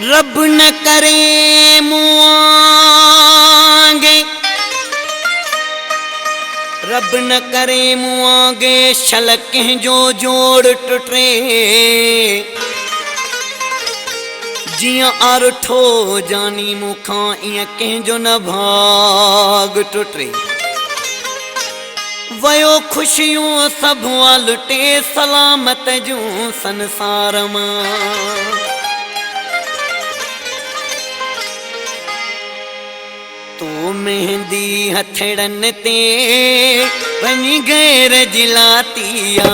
रब न करे मुआंगे, रब न करे मुआंगे शलक जो जोड़ टुटे। जियां अरठो जानी मुखां इयां कंहिंजो न भाग टुटे। वयो खुशियों सब लुटे सलामत जूं संसार मां। तो मेहंदी हथड़न ते वनी गैर जिलातिया।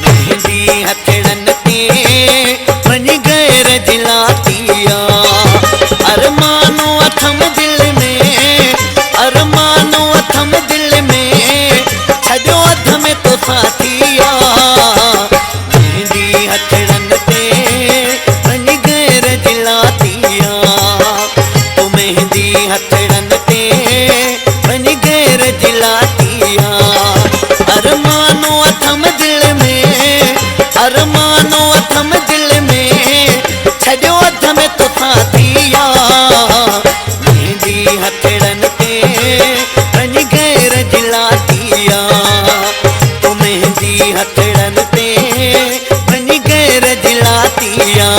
मेहंदी हथड़न ते वनी गैर जिलातिया। अरमानो अथम दिल में, अरमानो अथम दिल में, छजो अध में तो साथिया। मेहंदी हथड़न ते वनी गैर जिलातिया। तो मेहंदी हथड़न ते वनी गैर जिलातिया। अरमानो अथम दिल में, अरमानो अथम दिल में, छजो अध में तो साथिया। मेहंदी हथड़न ते वनी गैर जिलातिया। तो मेहंदी हथड़न ते वनी गैर जिलातिया।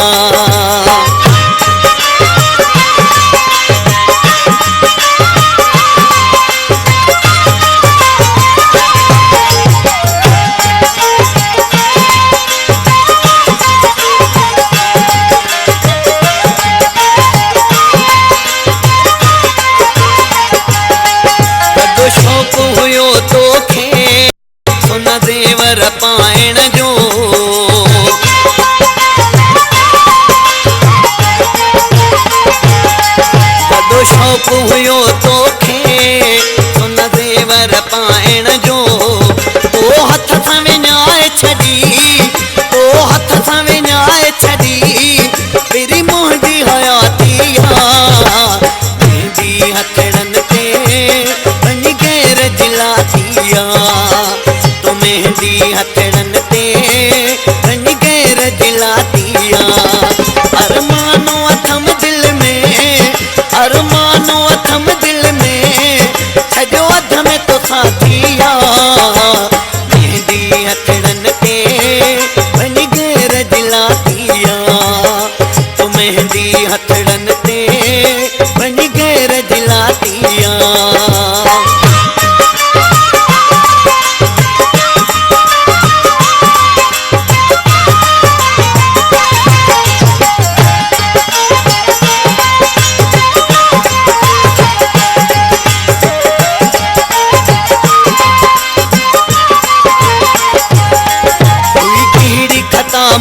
शौक हुयो तोखे सुन देवर पाइण जो। कदो शौक हुयो तोखे सुन देवर पाइण जो। तो हथ सां विञाए छॾी, तो हथ सां विञाए छॾी तेरी मुंहिंजी हयातिया। मेहंदी हथड़न ते वनी गैर जिलातिया। तो मेहंदी हथड़न ते वनी गैर जिलातिया। अरमानो अथम दिल में, अरमानो अथम दिल में, छजो अध में तो साथिया। मेहंदी हथड़न ते वनी गैर जिलातिया। तो मेहंदी हथड़न ते वनी गैर जिलातिया।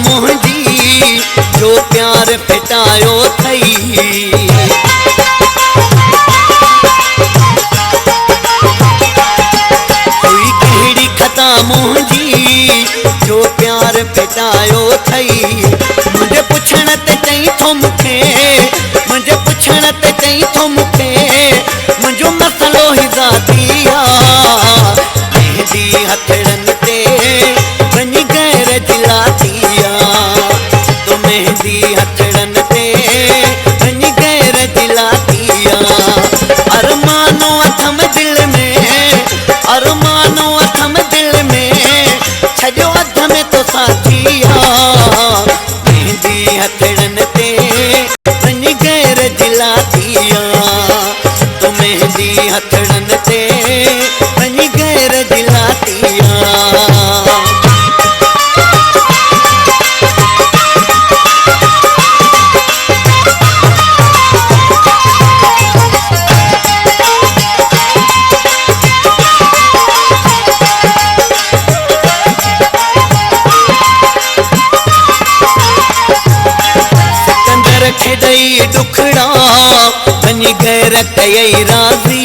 मुंहिंजी जो प्यार फिटायो थई। कोई कहिड़ी खता मुंहिंजी जो प्यार फिटायो थई। मुंहिंजे पुछण ते चई थो मूंखे, मुंहिंजे पुछण ते चई थो मूंखे, मुंहिंजो मसलो ही ज़ातिया। मेहंदी हथड़न ते वनी गैर जिलातिया। तो मेहंदी हथड़न ते वनी गैर जिलातिया। अरमानो अथम दिल में, अरमानो अथम दिल में, छजो अध में तो साथिया। मेहंदी हथड़न ते वनी गैर जिलातिया। तो मेहंदी हथड़न ते वनी गैर जिलातिया। खेदई दुखड़ा वनी गैर कयई राज़ी।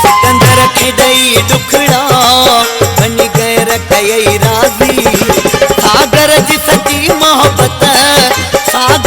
सिकंदर खेदई दुखड़ा वनी गैर कयई राज़ी। सागर जी सची मोहब्बत, सागर